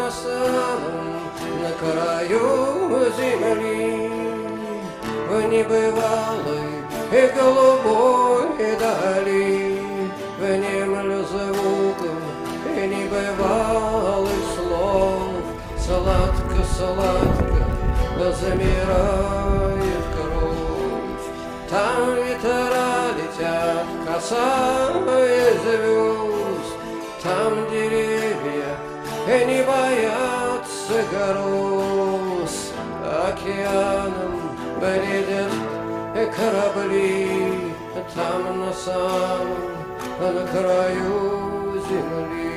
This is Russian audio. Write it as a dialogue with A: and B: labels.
A: на самом, на краю земли, в небывалой и голубой дали, внемлю звуком и небывалых слов. Сладко-сладко замирает кровь. Там ветра летят, касаясь звезд. Там деревья не боятся гроз. Океаном бредят корабли. Там на самом, на краю земли.